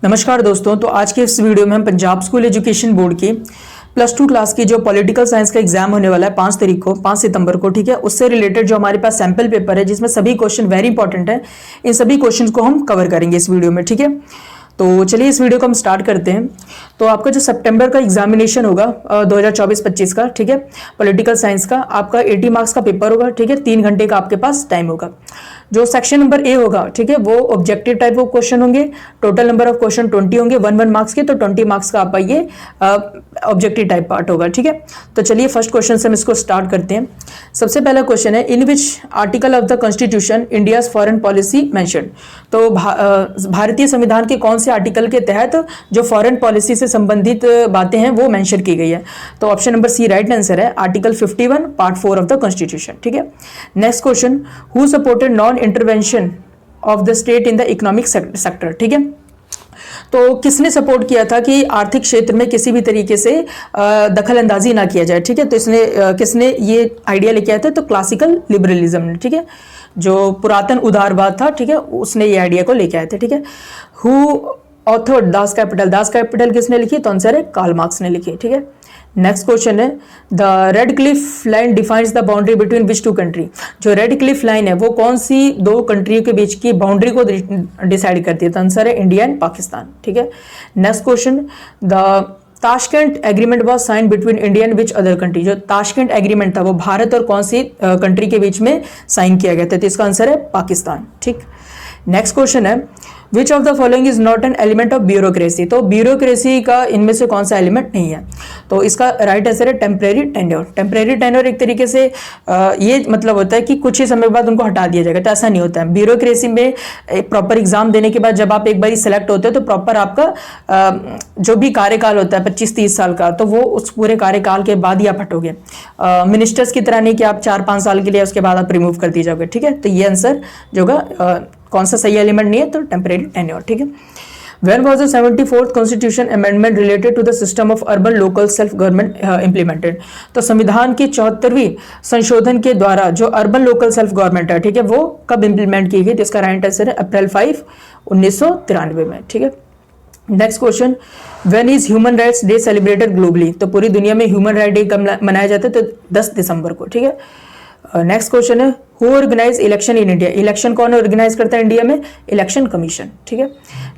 नमस्कार दोस्तों। तो आज के इस वीडियो में हम पंजाब स्कूल एजुकेशन बोर्ड की +2 क्लास की जो पॉलिटिकल साइंस का एग्जाम होने वाला है 5 सितंबर को, ठीक है, उससे रिलेटेड जो हमारे पास सैंपल पेपर है जिसमें सभी क्वेश्चन वेरी इंपॉर्टेंट है, इन सभी क्वेश्चंस को हम कवर करेंगे इस वीडियो में, ठीक है। तो चलिए इस वीडियो को हम स्टार्ट करते हैं। तो आपका जो सितंबर का एग्जामिनेशन होगा 2024-25 का, ठीक है, पॉलिटिकल साइंस का, आपका 80 मार्क्स का पेपर होगा, ठीक है, 3 घंटे का आपके पास टाइम होगा। जो सेक्शन नंबर ए होगा, ठीक है, वो ऑब्जेक्टिव टाइप ऑफ क्वेश्चन होंगे। टोटल नंबर ऑफ क्वेश्चन 20 होंगे, 1 मार्क्स के, तो 20 मार्क्स का आपका ये ऑब्जेक्टिव टाइप पार्ट होगा, ठीक है। तो चलिए फर्स्ट क्वेश्चन से हम इसको स्टार्ट करते हैं। सबसे पहला क्वेश्चन है, in which article of the constitution India's foreign policy mention. तो भारतीय संविधान के कौन से आर्टिकल के तहत जो फॉरेन पॉलिसी से संबंधित बातें हैं वो मेंशन की गई है। तो option number C right answer है, article 51 part 4 of the constitution, ठीक है। Next question, who supported non intervention of the state in the economic sector, ठीक है। तो किसने सपोर्ट किया था कि आर्थिक क्षेत्र में किसी भी तरीके से दखल अंदाजी ना किया जाए, ठीक है। तो इसने किसने ये आइडिया लेके आया था, तो क्लासिकल लिबरलिज्म ने, ठीक है, जो पुरातन उदारवाद था, ठीक है, उसने ये आइडिया को लेके आए थे, ठीक है। हु ऑथर्ड दास कैपिटल किसने लिखी, तो आंसर है कार्ल मार्क्स ने लिखी, ठीक है। नेक्स्ट क्वेश्चन है, the Radcliffe line defines the boundary between which two country. जो रेड क्लिफ लाइन है वो कौन सी दो कंट्री के बीच की बाउंड्री को डिसाइड करती है, तो आंसर है इंडिया एंड पाकिस्तान, ठीक है। Next question, the Tashkent agreement was sign between India and which other country. जो ताशकंद एग्रीमेंट था वो भारत और कौन सी कंट्री के बीच में साइन किया गया था, तो इसका आंसर है पाकिस्तान, ठीक। नेक्स्ट क्वेश्चन है, विच of the following is not an element of bureaucracy. तो ब्यूरोक्रेसी का इनमें से कौन सा एलिमेंट नहीं है, तो इसका राइट आंसर है टेम्परेरी टेन्योर। टेम्परेरी टेन्योर एक तरीके से ये मतलब होता है कि कुछ ही समय बाद उनको हटा दिया जाएगा, तो ऐसा नहीं होता है। ब्यूरोक्रेसी में एक प्रॉपर एग्जाम देने के बाद जब आप एक बार सिलेक्ट होते हो तो प्रॉपर आपका जो भी कार्यकाल होता है 25-30 साल का, तो वो उस पूरे कार्यकाल के बाद ही आप हटोगे। मिनिस्टर्स की तरह नहीं कि आप 4-5 साल के लिए उसके बाद आप रिमूव कर दिए जाओगे, ठीक है। तो ये आंसर जो होगा कौन सा सही एलिमेंट नहीं है, तो टेम्परेरी टेन्योर, ठीक है। When was the 74th Constitution Amendment related to the system of urban local self government implemented? तो संविधान की 74वीं संशोधन के द्वारा जो अर्बन लोकल सेल्फ गवर्नमेंट है, ठीक है, वो कब इंप्लीमेंट की गई, तो इसका राइट आंसर है अप्रैल 5, 1993 में, ठीक है। Next question, when is human rights day celebrated globally. तो पूरी दुनिया में ह्यूमन राइट डे कब मनाया जाता है, तो 10 दिसंबर को, ठीक है। नेक्स्ट क्वेश्चन है, who organise election in India. Election कौन ऑर्गेनाइज करता है इंडिया में, इलेक्शन कमीशन, ठीक है।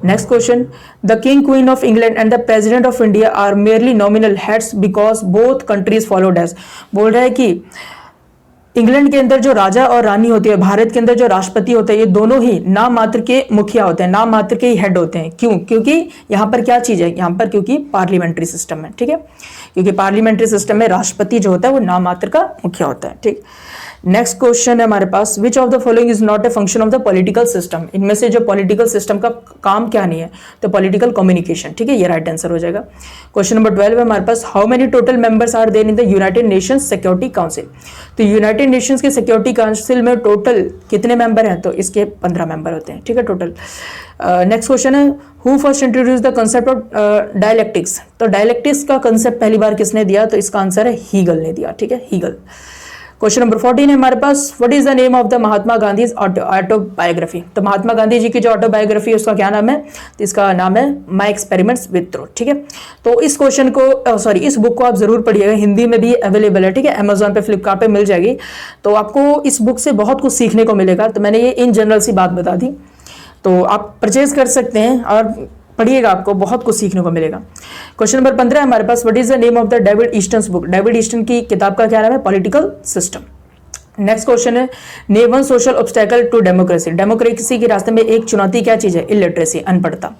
Next question, the king queen of England and the president of India are merely nominal heads because both countries followed as. बोल रहा है कि इंग्लैंड के अंदर जो राजा और रानी होती है, भारत के अंदर जो राष्ट्रपति होता है, ये दोनों ही नाम मात्र के मुखिया होते हैं, नाम मात्र के ही हेड होते हैं। क्यों? क्योंकि यहाँ पर क्या चीज है, यहाँ पर क्योंकि पार्लियामेंट्री सिस्टम है, ठीक है, क्योंकि पार्लियामेंट्री सिस्टम में राष्ट्रपति जो होता है वो नाम मात्र का मुखिया होता है, ठीक। नेक्स्ट क्वेश्चन है हमारे पास, which of the following is not a function of the political system. इनमें से जो पॉलिटिकल सिस्टम का काम क्या नहीं है, तो पॉलिटिकल कम्युनिकेशन, ठीक है, ये राइट आंसर हो जाएगा। क्वेश्चन नंबर 12 है हमारे पास, how many total members are there in the United Nations Security Council. तो यूनाइटेड नेशंस के सिक्योरिटी काउंसिल में टोटल कितने मेंबर हैं, तो इसके 15 मेंबर होते हैं, ठीक है, टोटल। नेक्स्ट क्वेश्चन है, who first introduce the concept of dialectics. तो डायलेक्टिक्स का कंसेप्ट पहली बार किसने दिया, तो इसका आंसर है हीगल ने दिया, ठीक है, हीगल। क्वेश्चन नंबर 14 है हमारे पास, what is the name of the Mahatma Gandhi autobiography. तो महात्मा गांधी जी की जो ऑटोबायोग्राफी है उसका क्या नाम है, तो इसका नाम है माई एक्सपेरिमेंट्स विद ट्रुथ, ठीक है। तो इस क्वेश्चन को इस बुक को आप जरूर पढ़िएगा, हिंदी में भी अवेलेबल है, ठीक है, अमेजोन पे, फ्लिपकार्ट पे मिल जाएगी। तो आपको इस बुक से बहुत कुछ सीखने को मिलेगा। तो मैंने ये इन जनरल सी बात बता दी, तो आप परचेज कर सकते हैं और पढ़िएगा, आपको बहुत कुछ सीखने को मिलेगा। क्वेश्चन नंबर 15 है हमारे पास, what is the name of the David Easton's book. David Easton की किताब का क्या नाम है, पॉलिटिकल सिस्टम। नेक्स्ट क्वेश्चन है, name one social obstacle to democracy. Democracy के रास्ते में एक चुनौती क्या चीज है, इलिटरेसी, अनपढ़ता।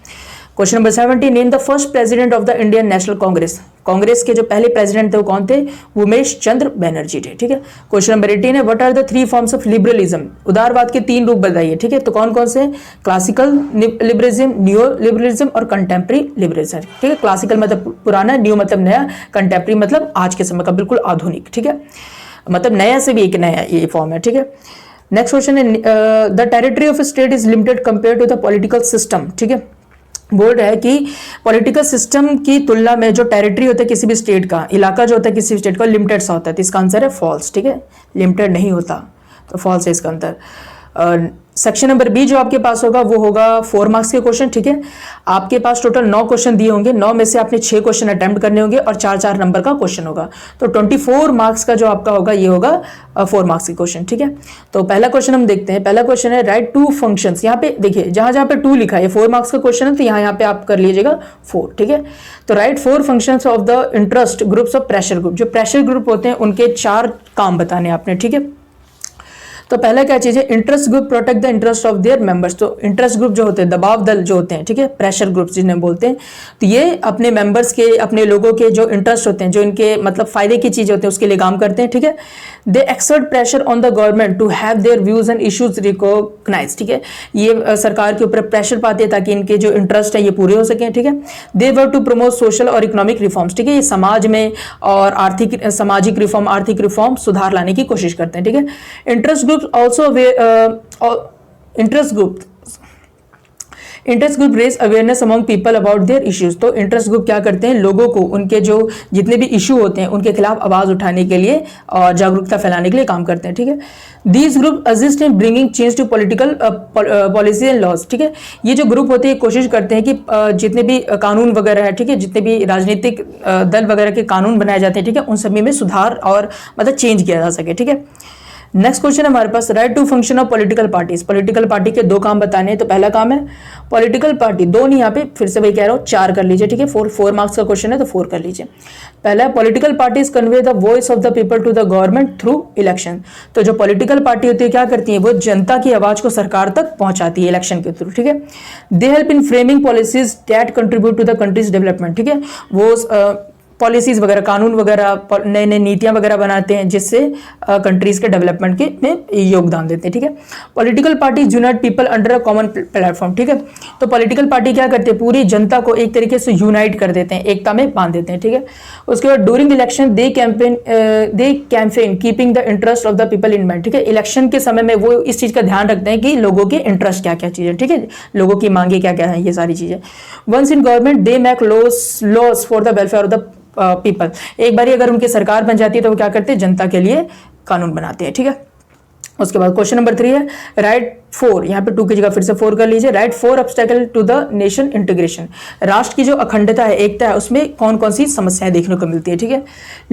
Question number 17, name the first president of the Indian National Congress. Congress के जो पहले प्रेसिडेंट थे वो कौन थे, उमेश चंद्र बनर्जी थे, ठीक है। क्वेश्चन नंबर 18 है, what are the 3 forms of liberalism. उदारवाद के 3 रूप बताइए, ठीक है। तो कौन कौन से, क्लासिकल लिबरलिज्म, नियो लिबरलिज्म और कंटेम्प्रेरी लिबरलिज्म, ठीक है। क्लासिकल मतलब पुराना, न्यू मतलब नया, कंटेम्प्रेरी मतलब आज के समय का बिल्कुल आधुनिक, ठीक है, मतलब नया से भी एक नया ये फॉर्म है, ठीक है। नेक्स्ट क्वेश्चन है, the territory of state is limited compare to the political system, ठीक है। बोल रहा है कि पॉलिटिकल सिस्टम की तुलना में जो टेरिटरी होता है किसी भी स्टेट का, इलाका जो होता है किसी भी स्टेट का, लिमिटेड सा होता है, तो इसका आंसर है फॉल्स, ठीक है, लिमिटेड नहीं होता, तो फॉल्स है इसका आंसर। सेक्शन नंबर बी जो आपके पास होगा वो होगा 4 मार्क्स के क्वेश्चन, ठीक है। आपके पास टोटल 9 क्वेश्चन दिए होंगे, 9 में से आपने 6 क्वेश्चन अटेम्प्ट करने होंगे और 4-4 नंबर का क्वेश्चन होगा। तो 24 मार्क्स का जो आपका होगा ये होगा 4 मार्क्स के क्वेश्चन, ठीक है। तो पहला क्वेश्चन हम देखते हैं। पहला क्वेश्चन है राइट 2 फंक्शंस। यहाँ पे देखिए जहां जहां पे 2 लिखा है 4 मार्क्स का क्वेश्चन है, तो यहाँ पे आप कर लीजिएगा 4, ठीक है। तो right 4 functions of the interest groups of pressure group. जो प्रेशर ग्रुप होते हैं उनके 4 काम बताने आपने, ठीक है। तो पहला क्या चीज है, interest group protect the interest of their members. तो इंटरेस्ट ग्रुप जो होते हैं, दबाव दल जो होते हैं, ठीक है, प्रेशर ग्रुप्स जिन्हें बोलते हैं, तो ये अपने मेंबर्स के, अपने लोगों के जो इंटरेस्ट होते हैं, जो इनके मतलब फायदे की चीजें होती हैं उसके लिए काम करते हैं, ठीक है। They exert pressure on the government to have their views and issues recognize, ठीक है। ये सरकार के ऊपर प्रेशर पाते हैं ताकि इनके जो इंटरेस्ट है ये पूरे हो सकें, ठीक है। दे वर टू प्रमोट सोशल और इकोनॉमिक रिफॉर्म्स, ठीक है। ये समाज में और आर्थिक सामाजिक रिफॉर्म, आर्थिक रिफॉर्म सुधार लाने की कोशिश करते हैं, ठीक है। Interest group also interest group raise awareness among people about their issues. तो इंटरेस्ट ग्रुप क्या करते हैं, लोगों को उनके जो जितने भी इशू होते हैं उनके खिलाफ आवाज उठाने के लिए और जागरूकता फैलाने के लिए काम करते हैं, ठीक है। These group assist in bringing change to political policy and laws, ठीक है। ये जो ग्रुप होते हैं कोशिश करते हैं कि जितने भी कानून वगैरह है, ठीक है, जितने भी राजनीतिक दल वगैरह के कानून बनाए जाते हैं, ठीक है, उन सभी में सुधार और मतलब चेंज किया जा सके, ठीक है। नेक्स्ट क्वेश्चन है हमारे पास write two function of political parties. Political party के 2 काम बताने हैं। तो पहला काम है पॉलिटिकल पार्टी, 2 नहीं, यहाँ पे फिर से वही कह रहा हूँ 4 कर लीजिए, ठीक है। 4 मार्क्स का क्वेश्चन है तो 4 कर लीजिए। पहला political parties convey the voice of the people to the government through election. तो जो पॉलिटिकल पार्टी होती है क्या करती है, वो जनता की आवाज को सरकार तक पहुंचाती है इलेक्शन के थ्रू, ठीक है। They help in framing policies that contribute to the country's development, ठीक है। वो पॉलिसीज वगैरह, कानून वगैरह, नए नए नीतियां वगैरह बनाते हैं जिससे कंट्रीज के डेवलपमेंट के में योगदान देते हैं, ठीक है। Political parties unite people under a common platform, ठीक है। तो पॉलिटिकल पार्टी क्या करते हैं, पूरी जनता को एक तरीके से यूनाइट कर देते हैं, एकता में बांध देते हैं, ठीक है। उसके बाद during election they campaign keeping the interest of the people in mind, ठीक है। इलेक्शन के समय में वो इस चीज का ध्यान रखते हैं कि लोगों के इंटरेस्ट क्या क्या चीजें, ठीक है, लोगों की मांगे क्या क्या है, ये सारी चीजें। Once in government they make laws for the welfare of the people. एक बार अगर उनकी सरकार बन जाती है तो वो क्या करते हैं, जनता के लिए कानून बनाते हैं, ठीक है। उसके बाद क्वेश्चन नंबर 3 है राइट 4, यहाँ पे 2 की जगह फिर से 4 कर लीजिए। Write 4 obstacle to the nation integration. राष्ट्र की जो अखंडता है, एकता है, उसमें कौन कौन सी समस्याएं देखने को मिलती है, ठीक है।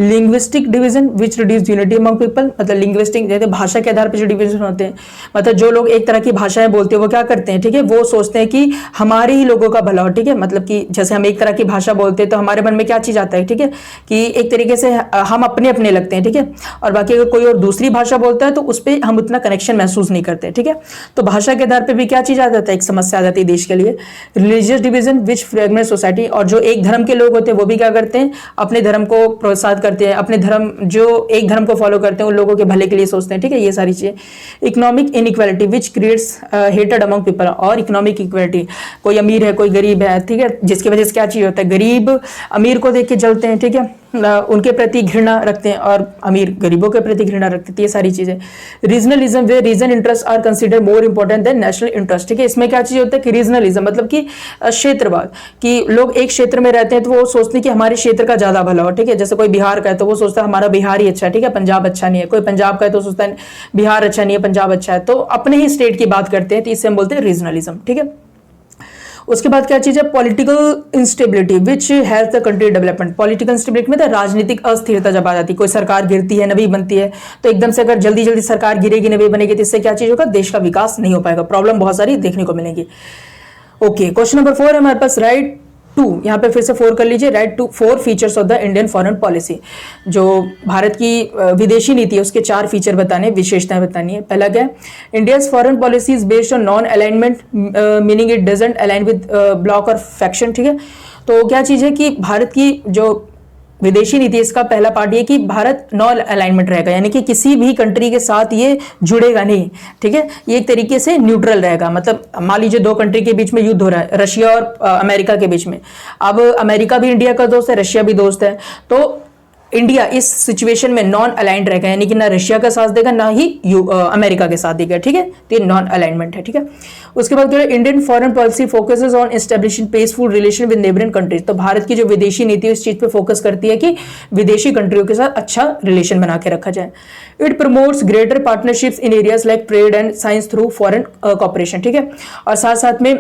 Linguistic division which reduce unity among people, मतलब लिंग्विस्टिक जैसे भाषा के आधार पर जो डिवीजन होते हैं, मतलब जो लोग एक तरह की भाषाएं बोलते हैं वो क्या करते हैं, ठीक है, वो सोचते हैं कि हमारे ही लोगों का भला हो, ठीक है। मतलब कि जैसे हम एक तरह की भाषा बोलते हैं तो हमारे मन में क्या चीज आता है, ठीक है, कि एक तरीके से हम अपने अपने लगते हैं, ठीक है। और बाकी अगर कोई और दूसरी भाषा बोलता है तो उस पर हम उतना कनेक्शन महसूस नहीं करते, ठीक है। तो भाषा के आधार पे भी क्या चीज आ जाता है, एक समस्या आ जाती है देश के लिए। रिलीजियस डिवीजन विच फ्रेगमेंट सोसाइटी, और जो एक धर्म के लोग होते हैं वो भी क्या करते हैं, अपने धर्म को प्रोत्साहित करते हैं, अपने धर्म जो एक धर्म को फॉलो करते हैं उन लोगों के भले के लिए सोचते हैं, ठीक है, ये सारी चीजें। Economic inequality which creates hated among people, और इकोनॉमिक इक्वालिटी, कोई अमीर है कोई गरीब है, ठीक है, जिसकी वजह से क्या चीज होता है, गरीब अमीर को देख के जलते हैं, ठीक है, उनके प्रति घृणा रखते हैं और अमीर गरीबों के प्रति घृणा रखते हैं, ये सारी चीजें। Regionalism where region interest are consider more important than national interest, ठीक है। इसमें क्या चीज होता है कि रीजनलिज्म मतलब कि क्षेत्रवाद, कि लोग एक क्षेत्र में रहते हैं तो वो सोचते हैं कि हमारे क्षेत्र का ज्यादा भला हो, ठीक है। जैसे कोई बिहार का है तो वो सोचता है हमारा बिहार ही अच्छा है, ठीक है, पंजाब अच्छा नहीं है। कोई पंजाब का है तो सोचता है बिहार अच्छा नहीं है, पंजाब अच्छा है। तो अपने ही स्टेट की बात करते हैं, तो इससे हम बोलते हैं रीजनलिज्म, ठीक है। उसके बाद क्या चीज है, political instability which has the country development. Political instability में राजनीतिक अस्थिरता जब आ जाती है, कोई सरकार गिरती है, नवी बनती है, तो एकदम से अगर जल्दी जल्दी सरकार गिरेगी, नवी बनेगी, तो इससे क्या चीज होगा, देश का विकास नहीं हो पाएगा, प्रॉब्लम बहुत सारी देखने को मिलेंगी। ओके, क्वेश्चन नंबर 4 है हमारे पास राइट 2, यहाँ पे फिर से 4 कर लीजिए। Write two 4 features of the Indian foreign policy. जो भारत की विदेशी नीति है उसके 4 फीचर बताने, विशेषताएं बतानी है। पहला क्या है, India's foreign policy is based on non alignment, meaning it doesn't align with block और फैक्शन, ठीक है। तो क्या चीज है कि भारत की जो विदेशी नीति, इसका पहला पार्ट ये कि भारत नॉन अलाइनमेंट रहेगा, यानी कि किसी भी कंट्री के साथ ये जुड़ेगा नहीं, ठीक है। ये एक तरीके से न्यूट्रल रहेगा, मतलब मान लीजिए 2 कंट्री के बीच में युद्ध हो रहा है, रशिया और अमेरिका के बीच में। अब अमेरिका भी इंडिया का दोस्त है, रशिया भी दोस्त है, तो इंडिया इस सिचुएशन में नॉन अलाइंड रहेगा, यानी कि ना रशिया का साथ देगा ना ही अमेरिका के साथ देगा, ठीक है। तो ये नॉन अलाइनमेंट है, ठीक है। उसके बाद Indian foreign policy focuses on establishing peaceful relation with neighbouring countries. तो भारत की जो विदेशी नीति है इस चीज पे फोकस करती है कि विदेशी कंट्रियों के साथ अच्छा रिलेशन बना के रखा जाए। It promotes greater partnerships in areas like trade and science through foreign cooperation, ठीक है। और साथ साथ में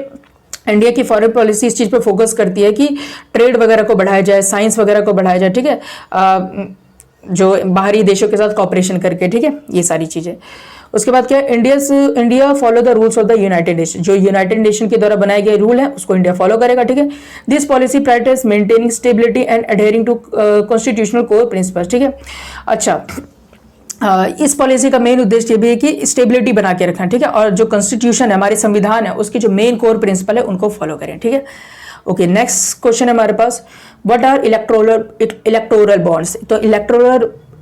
इंडिया की फॉरेन पॉलिसी इस चीज पे फोकस करती है कि ट्रेड वगैरह को बढ़ाया जाए, साइंस वगैरह को बढ़ाया जाए, ठीक है, जो बाहरी देशों के साथ कॉपरेशन करके, ठीक है, ये सारी चीजें। उसके बाद क्या है, India follow the rules of the United nation. जो यूनाइटेड नेशन के द्वारा बनाए गए रूल है उसको इंडिया फॉलो करेगा, ठीक है। This policy prioritize maintaining stability and adhering to constitutional core principles, ठीक है। अच्छा, इस पॉलिसी का मेन उद्देश्य ये भी है कि स्टेबिलिटी बना के रखना, ठीक है, और जो कॉन्स्टिट्यूशन है, हमारे संविधान है, उसके जो मेन कोर प्रिंसिपल है उनको फॉलो करें, ठीक है। ओके, नेक्स्ट क्वेश्चन है हमारे पास, व्हाट आर इलेक्टोरल बॉन्ड्स। तो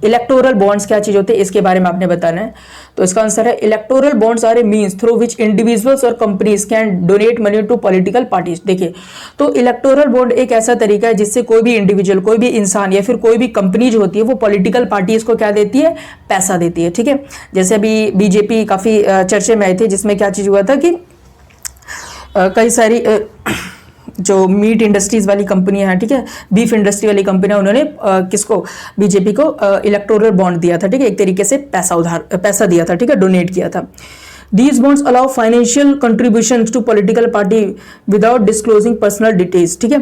इलेक्टोरल बॉन्ड्स क्या चीज होते हैं इसके बारे में आपने बताना है। तो इसका आंसर है electoral bonds are a means through which individuals और companies can donate money to political parties. देखिए, तो इलेक्टोरल बॉन्ड एक ऐसा तरीका है जिससे कोई भी इंडिविजुअल, कोई भी इंसान या फिर कोई भी कंपनी जो होती है वो पॉलिटिकल पार्टीज को क्या देती है, पैसा देती है, ठीक है। जैसे अभी बीजेपी काफी चर्चे में आई थी, जिसमें क्या चीज हुआ था कि कई सारी जो मीट इंडस्ट्रीज वाली कंपनियां हैं, ठीक है, बीफ इंडस्ट्री वाली कंपनियां, उन्होंने किसको, बीजेपी को इलेक्टोरल बॉन्ड दिया था, ठीक है, एक तरीके से पैसा दिया था, ठीक है, डोनेट किया था। These bonds allow financial contribution to political party without disclosing personal details, ठीक है।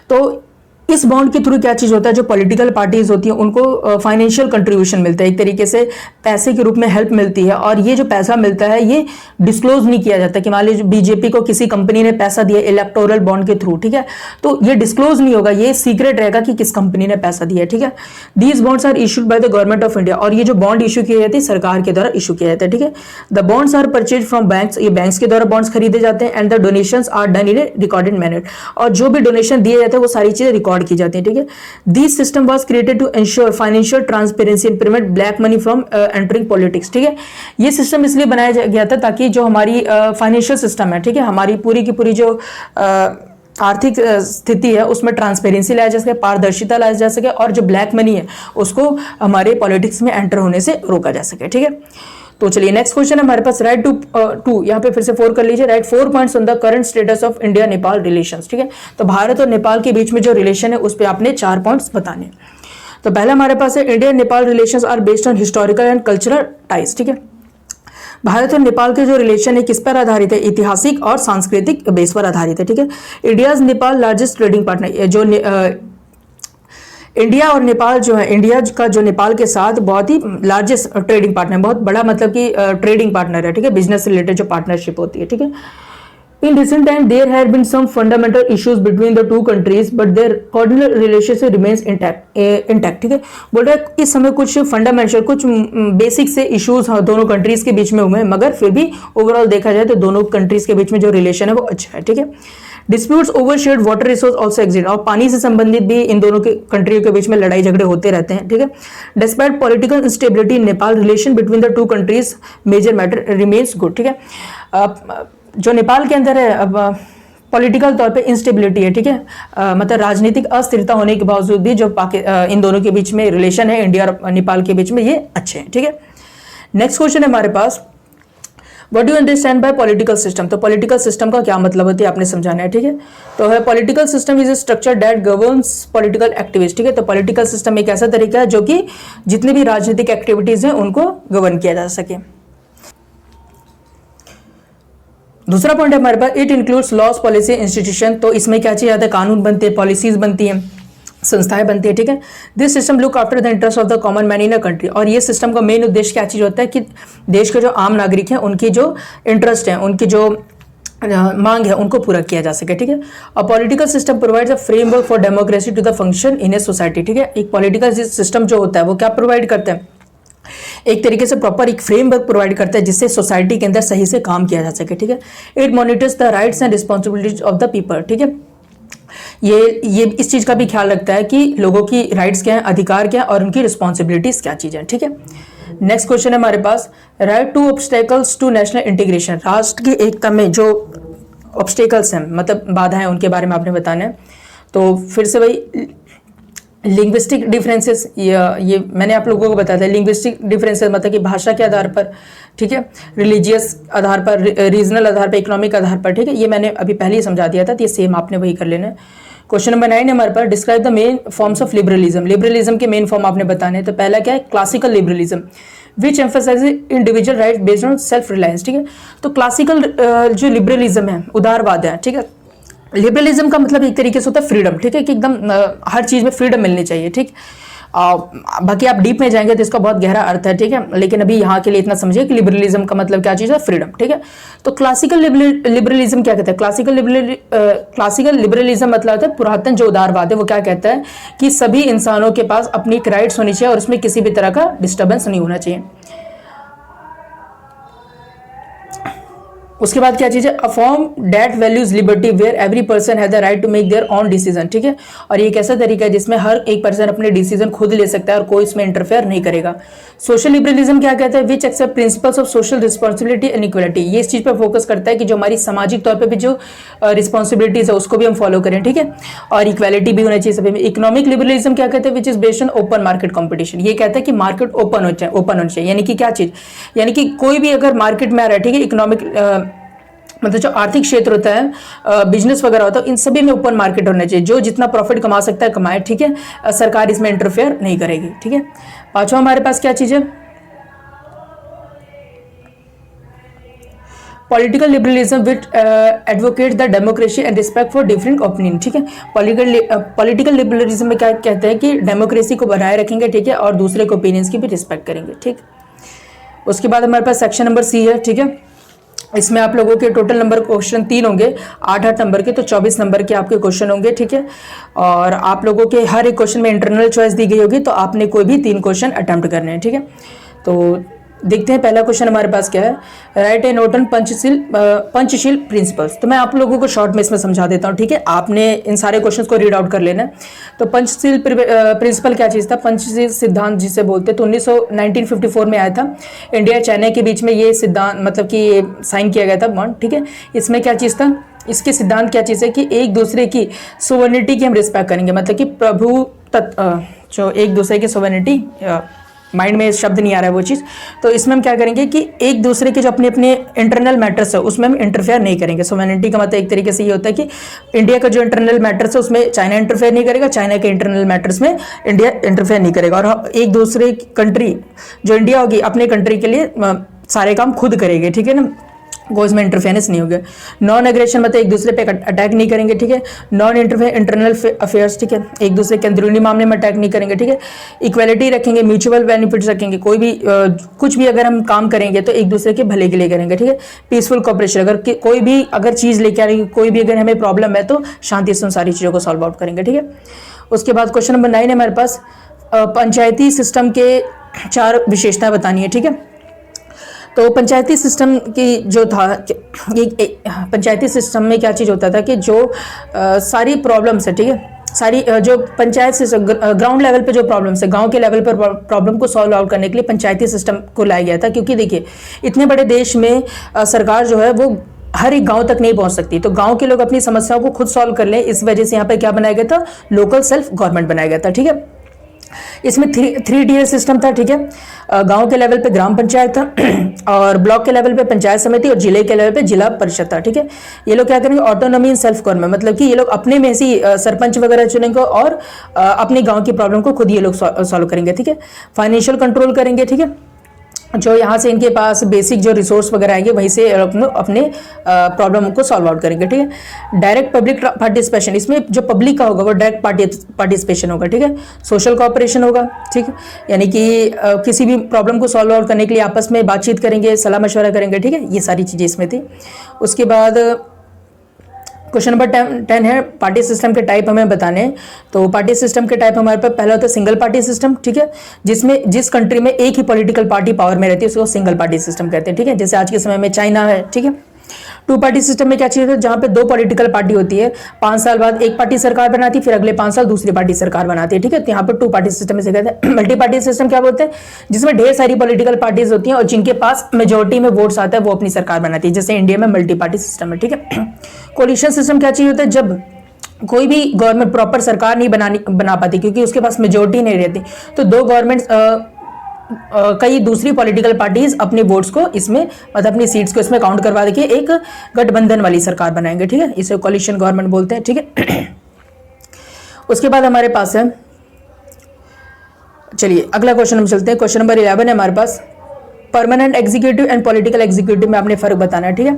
तो इस बॉन्ड के थ्रू क्या चीज होता है, जो पॉलिटिकल पार्टीज होती हैं उनको फाइनेंशियल कंट्रीब्यूशन मिलता है, एक तरीके से पैसे के रूप में हेल्प मिलती है। और ये जो पैसा मिलता है ये डिस्क्लोज नहीं किया जाता कि मान लीजिए बीजेपी को किसी कंपनी ने पैसा दिया इलेक्टोरल बॉन्ड के थ्रू, ठीक है, तो ये डिस्क्लोज नहीं होगा, ये सीक्रेट रहेगा कि किस कंपनी ने पैसा दिया, ठीक है। These bonds are issued by the government of India. और ये जो बॉन्ड इशू किए जाते हैं सरकार के द्वारा इशू किया जाता है, ठीक है। The bonds are purchase from banks, ये बैंक्स के द्वारा बॉन्ड्स खरीदे जाते हैं। And the donations are done in a recorded manner, और जो भी डोनेशन दिए जाते हैं वो सारी चीजें रिकॉर्ड की जाती है, ठीक है। This system was created to ensure financial transparency and prevent black money from entering politics, ठीक है। ये सिस्टम इसलिए बनाया गया था ताकि जो हमारी फाइनेंशियल सिस्टम है, ठीक है, हमारी पूरी की पूरी जो आर्थिक स्थिति है उसमें ट्रांसपेरेंसी लाया जा सके, पारदर्शिता लाया जा सके, और जो ब्लैक मनी है उसको हमारे पॉलिटिक्स में एंटर होने से रोका जा सके, ठीक है। तो चलिए नेक्स्ट क्वेश्चन है हमारे पास, राइट टू यहाँ पे फिर से 4 कर लीजिए, write 4 points on the current status of India Nepal relations, ठीक है। तो भारत और नेपाल के बीच में जो रिलेशन है उस पर आपने 4 पॉइंट्स बताने। तो पहला हमारे पास है India Nepal relations are based on historical and cultural ties, ठीक है। भारत और नेपाल के जो रिलेशन है किस पर आधारित है, ऐतिहासिक और सांस्कृतिक बेस पर आधारित है, ठीक है। India Nepal largest trading partner, जो इंडिया और नेपाल जो है, इंडिया का जो नेपाल के साथ बहुत ही लार्जेस्ट ट्रेडिंग पार्टनर, बहुत बड़ा मतलब कि ट्रेडिंग पार्टनर है, ठीक है, बिजनेस रिलेटेड जो पार्टनरशिप होती है, ठीक है। In recent time there have been some fundamental issues between the two countries but their coordinate relationship remains intact, ठीक है। बोल रहा है इस समय कुछ फंडामेंटल, कुछ बेसिक से इश्यूज दोनों कंट्रीज के बीच में हुए हैं, मगर फिर भी ओवरऑल देखा जाए तो दोनों कंट्रीज के बीच में जो रिलेशन है वो अच्छा है, ठीक है। Disputes over shared water resource also exist, और पानी से संबंधित भी इन दोनों के कंट्रियों के बीच में लड़ाई झगड़े होते रहते हैं, ठीक है। Despite political instability in Nepal, relation between the two countries major matter remains good, ठीक है। जो नेपाल के अंदर है अब पॉलिटिकल तौर पे इंस्टेबिलिटी है, ठीक है, मतलब राजनीतिक अस्थिरता होने के बावजूद भी जो इन दोनों के बीच में रिलेशन है इंडिया और नेपाल के बीच में ये अच्छे हैं, ठीक है। नेक्स्ट क्वेश्चन है हमारे पास, what do you understand by political system. तो पॉलिटिकल सिस्टम का क्या मतलब होता है आपने समझाना है, ठीक है। तो है political system is a structure that governs political activities, ठीक है। तो पॉलिटिकल सिस्टम एक ऐसा तरीका है जो कि जितनी भी राजनीतिक एक्टिविटीज हैं उनको गवर्न किया जा सके। दूसरा पॉइंट है हमारे पास, it includes laws policy institution. तो इसमें क्या चीज आता है, कानून बनते हैं, पॉलिसीज बनती हैं, संस्थाएं बनती है, ठीक है। This system look after the interest of the common man in a country. और ये सिस्टम का मेन उद्देश्य क्या चीज होता है कि देश के जो आम नागरिक हैं उनकी जो इंटरेस्ट है, उनकी जो मांग है उनको पूरा किया जा सके, ठीक है। और political system provides a framework for democracy to the function in a society, ठीक है। एक पॉलिटिकल सिस्टम जो होता है वो क्या प्रोवाइड करता है, एक तरीके से प्रॉपर एक फ्रेमवर्क प्रोवाइड करता है जिससे सोसाइटी के अंदर सही से काम किया जा सके, ठीक है। It monitors the rights and responsibilities of the people, ठीक है। ये इस चीज का भी ख्याल रखता है कि लोगों की राइट्स क्या है, अधिकार क्या है, और उनकी रिस्पॉन्सिबिलिटीज क्या चीज है, ठीक है। नेक्स्ट क्वेश्चन है हमारे पास, write two obstacles to national integration. राष्ट्र की एकता में जो ऑब्स्टेकल्स हैं, मतलब बाधाएं, उनके बारे में आपने बताना है। तो फिर से भाई लिंग्विस्टिक डिफरेंसेस, ये मैंने आप लोगों को बताया था। लिंग्विस्टिक डिफरेंसेस मतलब कि भाषा के आधार पर, ठीक है, रिलीजियस आधार पर, रीजनल आधार पर, इकोनॉमिक आधार पर, ठीक है, ये मैंने अभी पहले ही समझा दिया था, तो ये सेम आपने वही कर लेना है। क्वेश्चन नंबर 9 हमारे पास, describe the main forms of liberalism. Liberalism के मेन फॉर्म आपने बताने हैं। तो पहला क्या है, classical liberalism which emphasizes individual right based on self reliance, ठीक है। तो क्लासिकल जो लिबरलिज्म है, उदारवाद है, ठीक है। लिबरलिज्म का मतलब एक तरीके से होता है फ्रीडम, ठीक है, कि एकदम हर चीज में फ्रीडम मिलनी चाहिए, ठीक। बाकी आप डीप में जाएंगे तो इसका बहुत गहरा अर्थ है, ठीक है, लेकिन अभी यहाँ के लिए इतना समझिए कि लिबरलिज्म का मतलब क्या चीज है, फ्रीडम, ठीक है। तो क्लासिकल लिबरलिज्म क्या कहता है, क्लासिकल लिबरलिज्म मतलब होता है पुरातन जो उदारवाद है, वो क्या कहता है कि सभी इंसानों के पास अपनी एक राइट्स होनी चाहिए और उसमें किसी भी तरह का डिस्टर्बेंस नहीं होना चाहिए। उसके बाद क्या चीज है, a form that values liberty where every person has the right to make their own decision, ठीक है। और ये एक ऐसा तरीका है जिसमें हर एक पर्सन अपने डिसीजन खुद ले सकता है और कोई इसमें इंटरफेयर नहीं करेगा। सोशल लिबरलिज्म क्या कहता है, which accept principles of social responsibility and equality. ये इस चीज पर फोकस करता है कि जो हमारी सामाजिक तौर पर भी जो रिस्पॉन्सिबिलिटीज है उसको भी हम फॉलो करें, ठीक है, और इक्वालिटी भी होना चाहिए सभी में। इकोनॉमिक लिबरलिज्म क्या कहते हैं, which is based on open market competition. ये कहता है कि मार्केट ओपन होना चाहिए, यानी कि क्या चीज, यानी कि कोई भी अगर मार्केट में आ रहा है, ठीक है, इकोनॉमिक मतलब जो आर्थिक क्षेत्र होता है, बिजनेस वगैरह होता है, इन सभी में ओपन मार्केट होना चाहिए, जो जितना प्रॉफिट कमा सकता है कमाए, ठीक है, सरकार इसमें इंटरफेयर नहीं करेगी, ठीक है। पांचवा हमारे पास क्या चीज है, political liberalism which advocate the democracy and respect for different opinion, ठीक है। पॉलिटिकल लिबरलिज्म में क्या कहते हैं कि डेमोक्रेसी को बनाए रखेंगे, ठीक है, और दूसरे के ओपिनियंस की भी रिस्पेक्ट करेंगे, ठीक। उसके बाद हमारे पास सेक्शन नंबर सी है, ठीक है। इसमें आप लोगों के टोटल नंबर क्वेश्चन 3 होंगे, 8 नंबर के, तो 24 नंबर के आपके क्वेश्चन होंगे, ठीक है। और आप लोगों के हर एक क्वेश्चन में इंटरनल चॉइस दी गई होगी, तो आपने कोई भी 3 क्वेश्चन अटेम्प्ट करने हैं, ठीक है। तो देखते हैं पहला क्वेश्चन हमारे पास क्या है, right A note on Panchsheel principles. तो मैं आप लोगों को शॉर्ट में इसमें समझा देता हूँ, ठीक है, आपने इन सारे क्वेश्चंस को रीड आउट कर लेना है। तो पंचशील प्रिंसिपल क्या चीज़ था, पंचशील सिद्धांत जिसे बोलते हैं, तो 1954 में आया था। इंडिया चाइना के बीच में ये सिद्धांत मतलब कि साइन किया गया था बॉन्ड, ठीक है। इसमें क्या चीज़ था, इसके सिद्धांत क्या चीज़ है कि एक दूसरे की सोवर्निटी की हम रिस्पेक्ट करेंगे, मतलब कि जो एक दूसरे की सोवर्निटी, माइंड में शब्द नहीं आ रहा है वो चीज़, तो इसमें हम क्या करेंगे कि एक दूसरे के जो अपने अपने इंटरनल मैटर्स है उसमें हम इंटरफेयर नहीं करेंगे। सोवरेनिटी का मतलब एक तरीके से ये होता है कि इंडिया का जो इंटरनल मैटर्स है उसमें चाइना इंटरफेयर नहीं करेगा, चाइना के इंटरनल मैटर्स में इंडिया इंटरफेयर नहीं करेगा, और एक दूसरे कंट्री जो इंडिया होगी अपने कंट्री के लिए सारे काम खुद करेंगे, ठीक है ना, गोज में इंटरफेरेंस नहीं होगा। नॉन एग्रेशन मतलब एक दूसरे पे अटैक नहीं करेंगे, ठीक है। नॉन इंटरफेयर इंटरनल अफेयर्स, ठीक है, एक दूसरे के अंदरूनी मामले में अटैक नहीं करेंगे, ठीक है। इक्वालिटी रखेंगे, म्यूचुअल बेनिफिट्स रखेंगे, कोई भी कुछ भी अगर हम काम करेंगे तो एक दूसरे के भले के लिए करेंगे, ठीक है। पीसफुल कॉपरेशन, अगर कोई भी अगर चीज़ लेके आ रही है, कोई भी अगर हमें प्रॉब्लम है तो शांति से उन सारी चीज़ों को सॉल्व आउट करेंगे, ठीक है। उसके बाद क्वेश्चन नंबर 9 है हमारे पास, पंचायती सिस्टम के 4 विशेषताएं बतानी है, ठीक है। तो पंचायती सिस्टम की जो था, पंचायती सिस्टम में क्या चीज़ होता था कि जो सारी प्रॉब्लम्स है, ठीक है, सारी जो पंचायत से ग्राउंड लेवल पे जो प्रॉब्लम्स है, गांव के लेवल पर प्रॉब्लम को सॉल्व आउट करने के लिए पंचायती सिस्टम को लाया गया था। क्योंकि देखिए इतने बड़े देश में सरकार जो है वो हर एक गांव तक नहीं पहुंच सकती, तो गांव के लोग अपनी समस्याओं को खुद सॉल्व कर लें, इस वजह से यहाँ पे क्या बनाया गया था, लोकल सेल्फ गवर्नमेंट बनाया गया था, ठीक है। इसमें 3 टियर सिस्टम था, ठीक है। गांव के लेवल पे ग्राम पंचायत था, और ब्लॉक के लेवल पे पंचायत समिति, और जिले के लेवल पे जिला परिषद था, ठीक है। ये लोग क्या करेंगे, ऑटोनॉमी इन सेल्फ गवर्नमेंट, मतलब कि ये लोग अपने में से सरपंच वगैरह चुनेंगे और अपने गांव की प्रॉब्लम को खुद ये लोग सॉल्व करेंगे, ठीक है। फाइनेंशियल कंट्रोल करेंगे, ठीक है, जो यहाँ से इनके पास बेसिक जो रिसोर्स वगैरह आएंगे वहीं से अपने प्रॉब्लम को सॉल्व आउट करेंगे, ठीक है। डायरेक्ट पब्लिक पार्टिसिपेशन, इसमें जो पब्लिक का होगा वो डायरेक्ट पार्टिसिपेशन होगा, ठीक है। सोशल कोऑपरेशन होगा, ठीक है, यानी कि किसी भी प्रॉब्लम को सॉल्व आउट करने के लिए आपस में बातचीत करेंगे, सलाह मशवरा करेंगे, ठीक है। ये सारी चीज़ें इसमें थी। उसके बाद क्वेश्चन नंबर 10 है, पार्टी सिस्टम के टाइप हमें बताने हैं। तो पार्टी सिस्टम के टाइप हमारे पास पहला होता है सिंगल पार्टी सिस्टम, ठीक है, जिसमें जिस कंट्री में एक ही पॉलिटिकल पार्टी पावर में रहती है उसको सिंगल पार्टी सिस्टम कहते हैं, ठीक है। जैसे आज के समय में चाइना है, ठीक है। 2 पार्टी सिस्टम में क्या चीज़ है, जहाँ पे 2 पॉलिटिकल पार्टी होती है, 5 साल बाद एक पार्टी सरकार बनाती है, फिर अगले 5 साल दूसरी पार्टी सरकार बनाती है, ठीक है। तो यहाँ पर 2 पार्टी सिस्टम में से कहते हैं। मल्टी पार्टी सिस्टम क्या बोलते हैं, जिसमें ढेर सारी पॉलिटिकल पार्टीज होती हैं और जिनके पास मेजोरिटी में वोट्स आता है वो अपनी सरकार बनाती है, जैसे इंडिया में मल्टी पार्टी सिस्टम है, ठीक है। कोलिशन सिस्टम क्या चीज़ होता है, जब कोई भी गवर्नमेंट प्रॉपर सरकार नहीं बना पाती क्योंकि उसके पास मेजोरिटी नहीं रहती। तो दो गवर्नमेंट कई दूसरी पॉलिटिकल पार्टीज अपने वोट्स को इसमें मतलब अपनी सीट्स को इसमें काउंट करवा के एक गठबंधन वाली सरकार बनाएंगे, ठीक है, इसे कोलिशन गवर्नमेंट बोलते हैं, ठीक है। उसके बाद हमारे पास है, चलिए अगला क्वेश्चन हम चलते हैं। क्वेश्चन नंबर 11 है हमारे पास, permanent executive and political executive में आपने फर्क बताना है, ठीक है।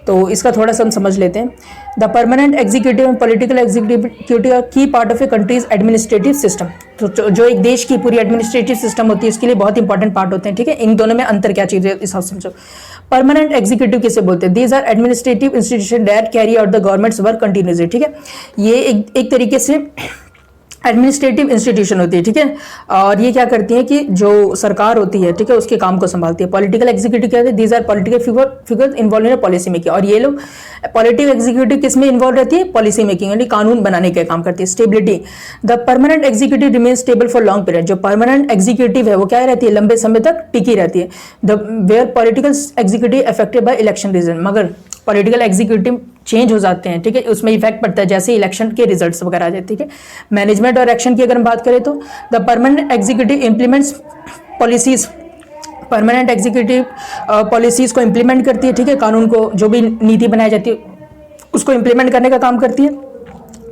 तो इसका थोड़ा सा हम समझ लेते हैं। The permanent executive and political executive की part of a country's administrative system. तो जो एक देश की पूरी एडमिनिस्ट्रेटिव सिस्टम होती है इसके लिए बहुत इंपॉर्टेंट पार्ट होते हैं, ठीक है। इन दोनों में अंतर क्या चीज़ है इस समझो। परमानेंट एग्जीक्यूटिव किसे बोलते हैं? These are administrative institution that carry out the government's work continuously, ठीक है। ये एक तरीके से एडमिनिस्ट्रेटिव इंस्टीट्यूशन होती है, ठीक है। और ये क्या करती है कि जो सरकार होती है, ठीक है, उसके काम को संभालती है। पॉलिटिकल एग्जीक्यूटिव क्या है? These are political figures involve in policy making. और ये लोग पॉलिटिकल एग्जीक्यूटिव किस में इन्वॉल्व रहती है? पॉलिसी मेकिंग, यानी कानून बनाने का काम करती है। Stability, the permanent executive remain stable for long period. जो परमानेंट एग्जीक्यूटिव है वो क्या रहती है? लंबे समय तक टिकी रहती है। The where political executive affected by election reason, मगर पॉलिटिकल एग्जीक्यूटिव चेंज हो जाते हैं, ठीक है, उसमें इफेक्ट पड़ता है जैसे इलेक्शन के रिजल्ट्स वगैरह आ जाते हैं, ठीक है। मैनेजमेंट और एक्शन की अगर हम बात करें तो the permanent executive implements policies, permanent executive policies को इंप्लीमेंट करती है, ठीक है, कानून को जो भी नीति बनाई जाती है उसको इंप्लीमेंट करने का काम करती है।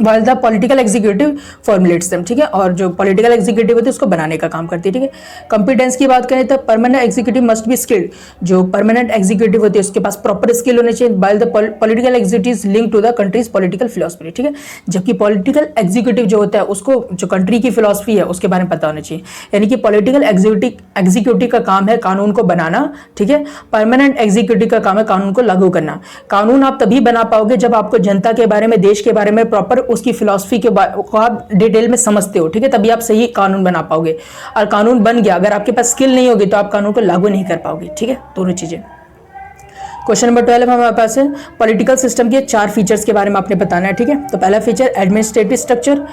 While the political executive formulates them, ठीक है, और जो पॉलिटिकल एग्जीक्यूटिव होती है उसको बनाने का काम करती है, ठीक है। कंपिटेंस की बात करें तो permanent executive must be skilled. जो परमानेंट एग्जीक्यूटिव होती है उसके पास प्रॉपर स्किल होने चाहिए। While the political executive link to the country's political philosophy, ठीक है। जबकि पॉलिटिकल एग्जीक्यूटिव जो होता है उसको जो कंट्री की फिलोसफी है उसके बारे में पता होना चाहिए। यानी कि पॉलिटिकल एग्जीक्यूटिव का काम है कानून को बनाना, ठीक है। परमानेंट एग्जीक्यूटिव का काम है कानून को लागू करना। कानून आप तभी बना पाओगे जब आपको जनता के बारे में, देश के बारे में प्रॉपर उसकी फिलॉसफी को आप डिटेल में समझते हो, ठीक है, तभी आप सही कानून बना पाओगे। और कानून बन गया, अगर आपके पास स्किल नहीं होगी तो आप कानून को लागू नहीं कर पाओगे, ठीक है, दोनों चीजें। क्वेश्चन नंबर 12 हमारे पास है, पॉलिटिकल सिस्टम के 4 फीचर्स के बारे में आपने बताना है, ठीक है। तो पहला feature administrative structure.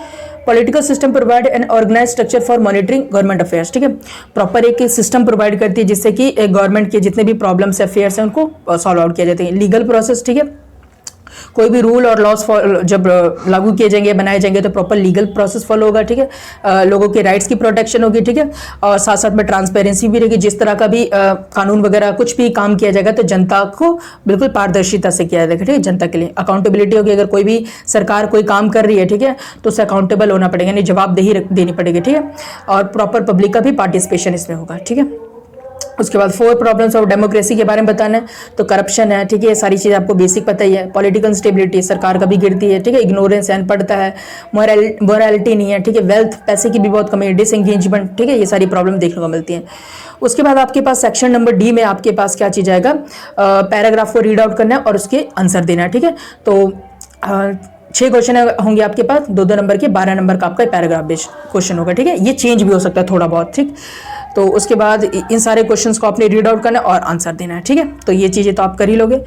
Political system provide an organize structure for monitoring government affairs, ठीक है। प्रॉपर एक सिस्टम प्रोवाइड करती है जिससे कि गवर्नमेंट के जितने भी प्रॉब्लम्स अफेयर्स हैं उनको सॉल्व आउट किया जाता है। लीगल प्रोसेस, ठीक है, कोई भी रूल और लॉज जब लागू किए जाएंगे, बनाए जाएंगे तो प्रॉपर लीगल प्रोसेस फॉलो होगा, ठीक है। लोगों के राइट्स की प्रोटेक्शन होगी, ठीक है, और साथ साथ में ट्रांसपेरेंसी भी रहेगी। जिस तरह का भी कानून वगैरह कुछ भी काम किया जाएगा तो जनता को बिल्कुल पारदर्शिता से किया जाएगा, ठीक है, जनता के लिए अकाउंटेबिलिटी होगी। अगर कोई भी सरकार कोई काम कर रही है, ठीक है, तो उसे अकाउंटेबल होना पड़ेगा, यानी जवाबदेही देनी पड़ेगी, ठीक है। और प्रॉपर पब्लिक का भी पार्टिसिपेशन इसमें होगा, ठीक है। उसके बाद 4 प्रॉब्लम्स ऑफ डेमोक्रेसी के बारे में बताना है। तो करप्शन है, ठीक है, ये सारी चीज़ आपको बेसिक पता ही है। पॉलिटिकल स्टेबिलिटी, सरकार कभी गिरती है, ठीक है, इग्नोरेंस है, पड़ता है, मोरालिटी नहीं है, ठीक है, वेल्थ पैसे की भी बहुत कमी है, डिसएंगेजमेंट, ठीक है, ये सारी प्रॉब्लम देखने को मिलती हैं। उसके बाद आपके पास सेक्शन नंबर डी में आपके पास क्या चीज़ आएगा? पैराग्राफ को रीड आउट करना है और उसके आंसर देना है, ठीक है। तो 6 क्वेश्चन होंगे आपके पास, 2-2 नंबर के, 12 नंबर का आपका पैराग्राफ बेस्ड क्वेश्चन होगा, ठीक है। ये चेंज भी हो सकता है थोड़ा बहुत, ठीक। तो उसके बाद इन सारे क्वेश्चंस को आपने रीड आउट करना है और आंसर देना है, ठीक है। तो ये चीज़ें तो आप कर ही लोगे।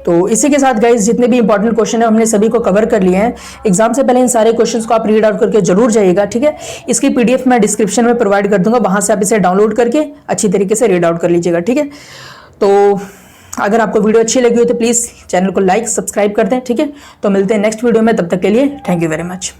तो इसी के साथ गाइस जितने भी इंपॉर्टेंट क्वेश्चन है हमने सभी को कवर कर लिए हैं। एग्जाम से पहले इन सारे क्वेश्चंस को आप रीड आउट करके जरूर जाइएगा, ठीक है। इसकी पीडीएफ मैं डिस्क्रिप्शन में प्रोवाइड कर दूंगा, वहां से आप इसे डाउनलोड करके अच्छी तरीके से रीड आउट कर लीजिएगा, ठीक है। तो अगर आपको वीडियो अच्छी लगी हो तो प्लीज़ चैनल को लाइक सब्सक्राइब कर दें, ठीक है। तो मिलते हैं नेक्स्ट वीडियो में, तब तक के लिए थैंक यू वेरी मच।